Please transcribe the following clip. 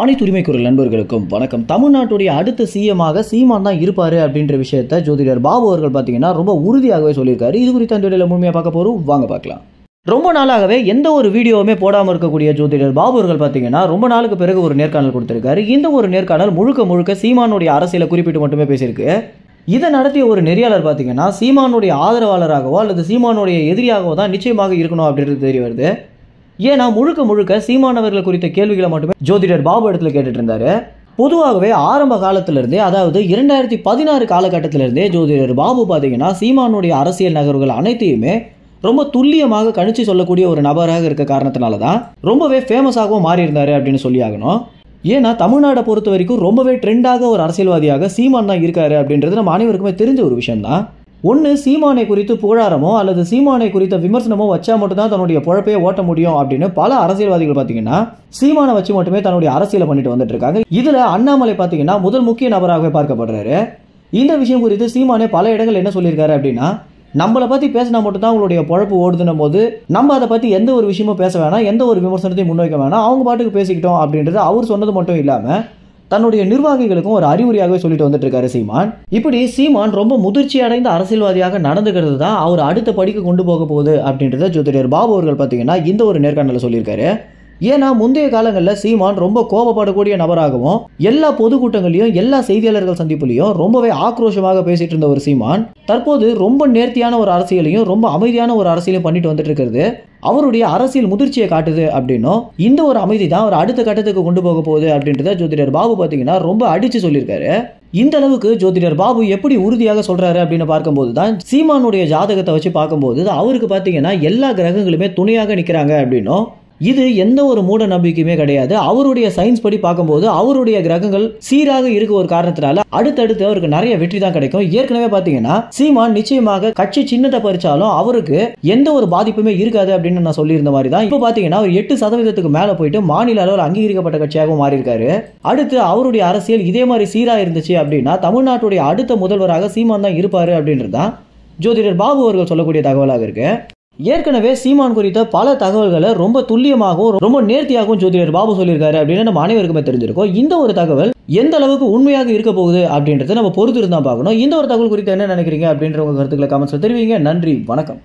அனைத்து உரிமை குரல் நண்பர்களுக்கும் வணக்கம். தமிழ்நாட்டுடைய அடுத்த சிஎமாக சீமான் தான் இருப்பாரு அப்படின்ற விஷயத்த ஜோதிடர் பாபு அவர்கள் பார்த்தீங்கன்னா ரொம்ப உறுதியாகவே சொல்லியிருக்காரு. இது குறித்து அந்த வீடியோவில் முழுமையாக பார்க்க போகிறோம், வாங்க பார்க்கலாம். ரொம்ப நாளாகவே எந்த ஒரு வீடியோவுமே போடாமல் இருக்கக்கூடிய ஜோதிடர் பாபு அவர்கள் பார்த்தீங்கன்னா ரொம்ப நாளுக்கு பிறகு ஒரு நேர்காணல் கொடுத்திருக்காரு. இந்த ஒரு நேர்காணல் முழுக்க சீமானுடைய அரசியலை குறிப்பிட்டு மட்டுமே பேசியிருக்கு. இதை நடத்திய ஒரு நெறியாளர் பார்த்தீங்கன்னா சீமானுடைய ஆதரவாளராகவோ அல்லது சீமானுடைய எதிரியாகவோ தான் நிச்சயமாக இருக்கணும் அப்படின்றது தெரிய வருது. ஏன்னா முழுக்க சீமானவர்கள் குறித்த கேள்விகளை மட்டுமே ஜோதிடர் பாபு இடத்துல கேட்டுட்டு இருந்தாரு. பொதுவாகவே ஆரம்ப காலத்திலிருந்தே, அதாவது 2016 காலகட்டத்திலிருந்தே ஜோதிடர் பாபு பார்த்தீங்கன்னா சீமானுடைய அரசியல் நகர்வுகள் அனைத்தையுமே ரொம்ப துல்லியமாக கணிச்சு சொல்லக்கூடிய ஒரு நபராக இருக்க காரணத்தினால தான் ரொம்பவே ஃபேமஸாகவும் மாறி இருந்தாரு அப்படின்னு சொல்லி ஆகணும். ஏன்னா தமிழ்நாடை பொறுத்த வரைக்கும் ரொம்பவே ட்ரெண்டாக ஒரு அரசியல்வாதியாக சீமான் தான் இருக்காரு அப்படின்றது நம்ம அனைவருக்குமே தெரிஞ்ச ஒரு விஷயம் தான். ஒன்று சீமானை குறித்து புகழாரமோ அல்லது சீமானை குறித்த விமர்சனமோ வச்சா மட்டும்தான் தன்னுடைய பொழப்பையே ஓட்ட முடியும் அப்படின்னு பல அரசியல்வாதிகள் பார்த்தீங்கன்னா சீமானை வச்சு மட்டுமே தன்னுடைய அரசியலை பண்ணிட்டு வந்துட்டு இருக்காங்க. இதுல அண்ணாமலை பார்த்தீங்கன்னா முதல் முக்கிய நபராகவே பார்க்கப்படுறாரு. இந்த விஷயம் குறித்து சீமானே பல இடங்கள் என்ன சொல்லியிருக்காரு அப்படின்னா, நம்மளை பற்றி பேசினா மட்டும்தான் அவங்களுடைய பொழப்பு ஓடுதுன்னும் போது நம்ம அதை பற்றி எந்த ஒரு விஷயமும் பேச வேணாம், எந்த ஒரு விமர்சனத்தையும் முன்வைக்க வேணாம், அவங்க பாட்டுக்கு பேசிக்கிட்டோம் அப்படின்றது அவர் சொன்னது மட்டும் இல்லாமல் தன்னுடைய நிர்வாகிகளுக்கும் ஒரு அறிவுரையாகவே சொல்லிட்டு வந்துட்டு இருக்காரு சீமான். இப்படி சீமான் ரொம்ப முதிர்ச்சி அடைந்த அரசியல்வாதியாக நடந்துக்கிறது தான் அவர் அடுத்த படிக்கு கொண்டு போக போகுது அப்படின்றத ஜோதிடர் பாபு அவர்கள் பார்த்தீங்கன்னா இந்த ஒரு நேர்காணலில் சொல்லியிருக்காரு. ஏன்னா முந்தைய காலங்களில் சீமான் ரொம்ப கோபப்படக்கூடிய நபராகவும் எல்லா பொதுக்கூட்டங்களையும் எல்லா செய்தியாளர்கள் சந்திப்புலையும் ரொம்பவே ஆக்ரோஷமாக பேசிட்டு இருந்த ஒரு சீமான் தற்போது ரொம்ப நேர்த்தியான ஒரு அரசியலையும் ரொம்ப அமைதியான ஒரு அரசியலையும் பண்ணிட்டு வந்துட்டு இருக்கிறது அவருடைய அரசியல் முதிர்ச்சியை காட்டுது அப்படின்னும், இந்த ஒரு அமைதி தான் அவர் அடுத்த கட்டத்துக்கு கொண்டு போக போகுது அப்படின்றத ஜோதிடர் பாபு பார்த்தீங்கன்னா ரொம்ப அடிச்சு சொல்லியிருக்காரு. இந்த அளவுக்கு ஜோதிடர் பாபு எப்படி உறுதியாக சொல்றாரு அப்படின்னு பார்க்கும்போது தான் சீமானுடைய ஜாதகத்தை வச்சு பார்க்கும்போது அவருக்கு பார்த்தீங்கன்னா எல்லா கிரகங்களுமே துணையாக நிற்கிறாங்க அப்படின்னும், இது எந்த ஒரு மூட நம்பிக்கையுமே கிடையாது. அவருடைய சயின்ஸ் படி பார்க்கும்போது அவருடைய கிரகங்கள் சீராக இருக்க ஒரு காரணத்தினால அடுத்தடுத்து அவருக்கு நிறைய வெற்றி தான் கிடைக்கும். ஏற்கனவே பார்த்தீங்கன்னா சீமான் நிச்சயமாக கட்சி சின்னத்தை பறிச்சாலும் அவருக்கு எந்த ஒரு பாதிப்புமே இருக்காது அப்படின்னு நான் சொல்லியிருந்த மாதிரி தான் இப்போ பார்த்தீங்கன்னா ஒரு 8% மேலே போயிட்டு மாநில அளவில் அங்கீகரிக்கப்பட்ட கட்சியாகவும் மாறி இருக்காரு. அடுத்து அவருடைய அரசியல் இதே மாதிரி சீராக இருந்துச்சு அப்படின்னா தமிழ்நாட்டுடைய அடுத்த முதல்வராக சீமான் தான் இருப்பாரு அப்படின்றது தான் ஜோதிடர் பாபு அவர்கள் சொல்லக்கூடிய தகவலாக இருக்கு. ஏற்கனவே சீமான் குறித்த பல தகவல்களை ரொம்ப துல்லியமாகவும் ரொம்ப நேர்த்தியாகவும் ஜோதிடர் பாபு சொல்லியிருக்காரு அப்படின்னு நம்ம அனைவருக்குமே தெரிஞ்சிருக்கோம். இந்த ஒரு தகவல் எந்த அளவுக்கு உண்மையாக இருக்க போகுது அப்படின்றத நம்ம பொறுத்து இருந்தா பார்க்கணும். இந்த ஒரு தகவல் குறித்து என்ன நினைக்கிறீங்க அப்படின்ற உங்க கருத்துக்களை கமெண்ட்ஸ்ல தெரிவிங்க. நன்றி, வணக்கம்.